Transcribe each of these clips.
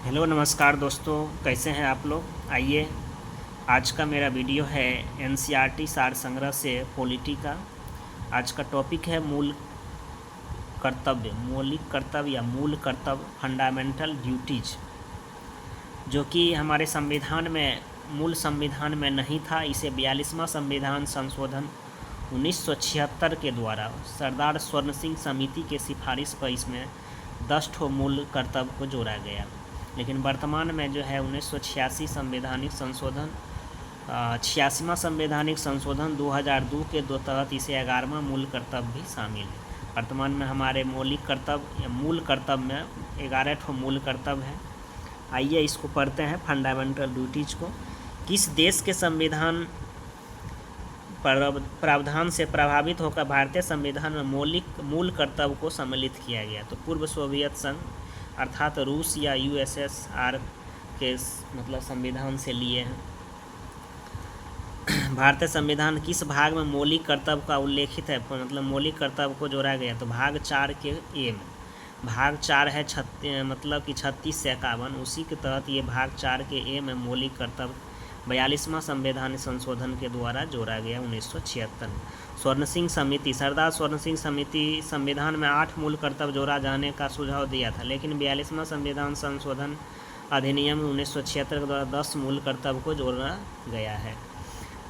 Hello नमस्कार दोस्तों, कैसे हैं आप लोग। आइए, आज का मेरा वीडियो है एनसीईआरटी सार संग्रह से पॉलिटी का। आज का टॉपिक है मूल कर्तव्य, मौलिक कर्तव्य या मूल कर्तव्य, फंडामेंटल ड्यूटीज, जो कि हमारे संविधान में, मूल संविधान में नहीं था। इसे 42वां संविधान संशोधन 1976 के द्वारा सरदार स्वर्ण सिंह समिति के सिफारिश पर इसमें 10 ठो मूल कर्तव्य को जोड़ा गया। लेकिन वर्तमान में जो है 1986 संवैधानिक संशोधन 86वां संवैधानिक संशोधन 2002 के दो तहत इसे 11वां मूल कर्तव्य भी शामिल है। वर्तमान में हमारे मौलिक कर्तव्य या मूल कर्तव्य में 11 ठो मूल कर्तव्य है। आइए इसको पढ़ते हैं, फंडामेंटल ड्यूटीज को। किस देश के संविधान प्रावधान से प्रभावित होकर भारतीय संविधान में मौलिक मूल कर्तव्य को सम्मिलित किया गया? तो पूर्व सोवियत संघ अर्थात रूस या यूएसएसआर के मतलब संविधान से लिए हैं। भारतीय संविधान किस भाग में मौलिक कर्तव्य का उल्लेखित है, मतलब मौलिक कर्तव्य को जोड़ा गया? तो भाग 4 के ए में। भाग 4 है मतलब कि 36 से 51, उसी के तहत ये भाग 4 के ए में मौलिक कर्तव्य 42वां संवैधानिक संशोधन के द्वारा जोड़ा गया 1976 में। स्वर्ण सिंह समिति, सरदार स्वर्ण सिंह समिति संविधान में 8 मूल कर्तव्य जोड़ा जाने का सुझाव दिया था, लेकिन 42वां संविधान संशोधन अधिनियम 1976 के द्वारा 10 मूल कर्तव्य को जोड़ा गया है।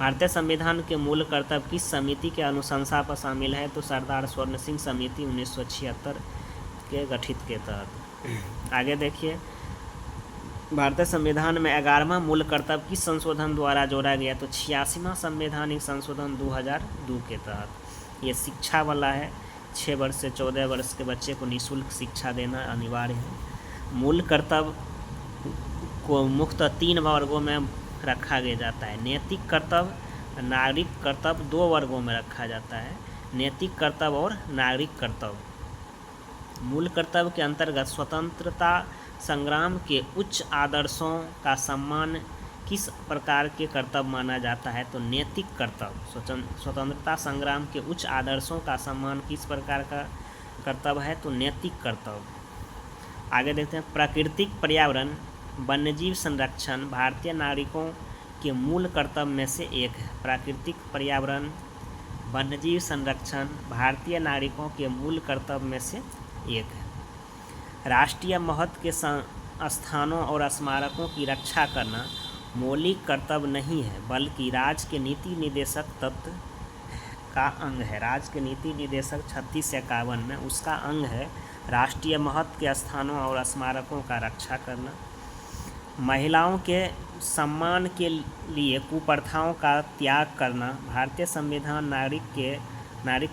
भारतीय संविधान के मूल कर्तव्य किस समिति के अनुशंसा पर शामिल है? तो सरदार स्वर्ण सिंह समिति 1976 के गठित के तहत। आगे देखिए, भारतीय संविधान में 11वां मूल कर्तव्य किस संशोधन द्वारा जोड़ा गया? तो 86वां संवैधानिक संशोधन 2002 के तहत। ये शिक्षा वाला है, 6 वर्ष से 14 वर्ष के बच्चे को निःशुल्क शिक्षा देना अनिवार्य है। मूल कर्तव्य को मुख्यतः 3 वर्गों में रखा गया जाता है। नैतिक कर्तव्य, नागरिक कर्तव्य 2 वर्गों में रखा जाता है, नैतिक कर्तव्य और नागरिक कर्तव्य। मूल कर्तव्य के अंतर्गत स्वतंत्रता संग्राम के उच्च आदर्शों का सम्मान किस प्रकार के कर्तव्य माना जाता है? तो नैतिक कर्तव्य। स्वतंत्रता संग्राम के उच्च आदर्शों का सम्मान किस प्रकार का कर्तव्य है? तो नैतिक कर्तव्य। आगे देखते हैं, प्राकृतिक पर्यावरण वन्यजीव संरक्षण भारतीय नागरिकों के मूल कर्तव्य में से एक है। प्राकृतिक पर्यावरण वन्यजीव संरक्षण भारतीय नागरिकों के मूल कर्तव्य में से एक है। राष्ट्रीय महत्व के स्थानों और स्मारकों की रक्षा करना मौलिक कर्तव्य नहीं है, बल्कि राज्य के नीति निर्देशक तत्व का अंग है। राज्य के नीति निर्देशक 36 से 51 में उसका अंग है राष्ट्रीय महत्व के स्थानों और स्मारकों का रक्षा करना। महिलाओं के सम्मान के लिए कुप्रथाओं का त्याग करना भारतीय संविधान नागरिक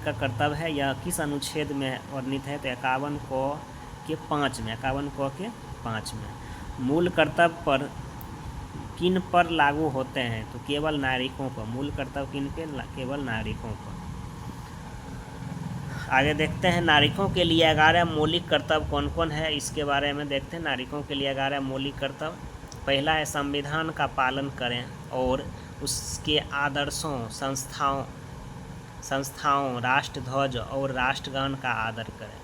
का कर्तव्य है। यह किस अनुच्छेद में वर्णित है? तो 51 क के 5 में। 51 क के 5 में। मूल कर्तव्य पर किन पर लागू होते हैं? तो केवल नागरिकों पर। मूल कर्तव्य किन पे? केवल नागरिकों पर। आगे देखते हैं, नागरिकों के लिए 11 मौलिक कर्तव्य कौन कौन है, इसके बारे में देखते हैं। नागरिकों के लिए 11 मौलिक कर्तव्य। पहला है संविधान का पालन करें और उसके आदर्शों, संस्थाओं, राष्ट्रध्वज और राष्ट्रगान का आदर करें,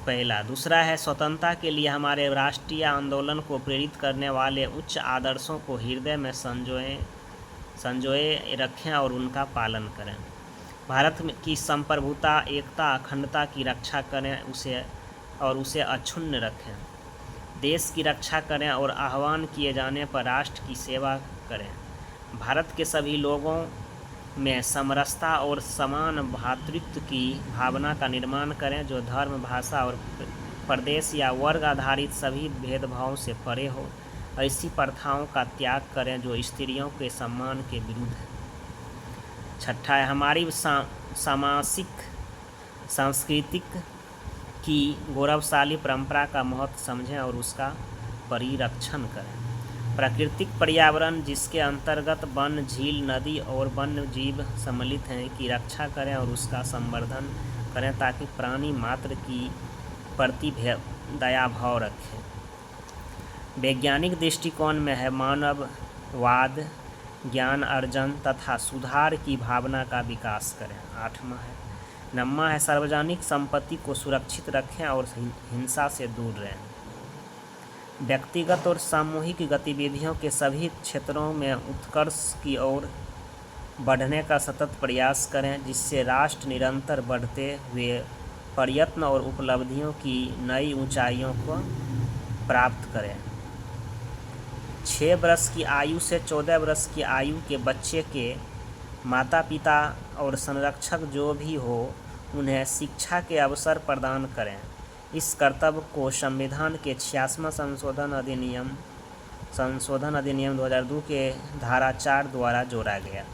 पहला। दूसरा है स्वतंत्रता के लिए हमारे राष्ट्रीय आंदोलन को प्रेरित करने वाले उच्च आदर्शों को हृदय में संजोए रखें और उनका पालन करें। भारत की संप्रभुता, एकता, अखंडता की रक्षा करें उसे अक्षुण्ण रखें। देश की रक्षा करें और आह्वान किए जाने पर राष्ट्र की सेवा करें। भारत के सभी लोगों में समरसता और समान भ्रातृत्व की भावना का निर्माण करें, जो धर्म, भाषा और प्रदेश या वर्ग आधारित सभी भेदभावों से परे हो। ऐसी प्रथाओं का त्याग करें जो स्त्रियों के सम्मान के विरुद्ध है। छठा है, हमारी सामाजिक सांस्कृतिक की गौरवशाली परंपरा का महत्व समझें और उसका परिरक्षण करें। प्राकृतिक पर्यावरण, जिसके अंतर्गत वन, झील, नदी और वन्य जीव सम्मिलित हैं, की रक्षा करें और उसका संवर्धन करें ताकि प्राणी मात्र की प्रति दया भाव रखें। वैज्ञानिक दृष्टिकोण में है मानववाद, ज्ञान अर्जन तथा सुधार की भावना का विकास करें। 8वां है। 9वां है सार्वजनिक संपत्ति को सुरक्षित रखें और हिंसा से दूर रहें। व्यक्तिगत और सामूहिक गतिविधियों के सभी क्षेत्रों में उत्कर्ष की ओर बढ़ने का सतत प्रयास करें, जिससे राष्ट्र निरंतर बढ़ते हुए प्रयत्न और उपलब्धियों की नई ऊंचाइयों को प्राप्त करें। 6 वर्ष की आयु से 14 वर्ष की आयु के बच्चे के माता पिता और संरक्षक जो भी हो, उन्हें शिक्षा के अवसर प्रदान करें। इस कर्तव्य को संविधान के 86वां संशोधन अधिनियम 2002 के धारा 4 द्वारा जोड़ा गया।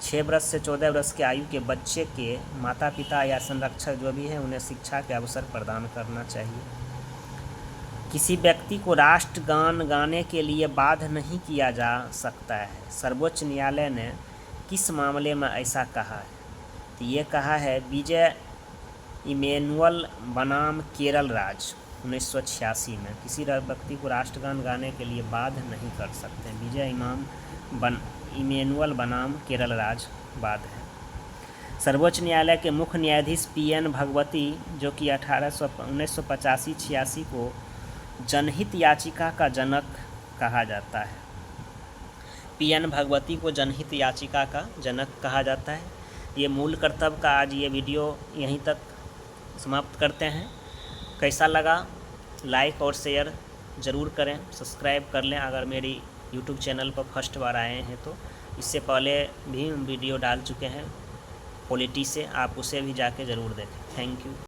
6 वर्ष से 14 वर्ष की आयु के बच्चे के माता पिता या संरक्षक जो भी हैं, उन्हें शिक्षा के अवसर प्रदान करना चाहिए। किसी व्यक्ति को राष्ट्रगान गाने के लिए बाध्य नहीं किया जा सकता है। सर्वोच्च न्यायालय ने किस मामले में ऐसा कहा है? तो ये कहा है विजय इमैनुअल बनाम केरल राज्य 1986 में किसी व्यक्ति को राष्ट्रगान गाने के लिए बाध्य नहीं कर सकते। विजय इमैनुअल बनाम केरल राज्य बाध्य है। सर्वोच्च न्यायालय के मुख्य न्यायाधीश PN भगवती, जो कि 1985-86 को जनहित याचिका का जनक कहा जाता है। PN भगवती को जनहित याचिका का जनक कहा जाता है। ये मूल कर्तव्य का आज ये वीडियो यहीं तक समाप्त करते हैं। कैसा लगा लाइक और शेयर ज़रूर करें, सब्सक्राइब कर लें अगर मेरी YouTube चैनल पर फर्स्ट बार आए हैं तो। इससे पहले भी वीडियो डाल चुके हैं पॉलिटी से, आप उसे भी जाके ज़रूर देखें। Thank you.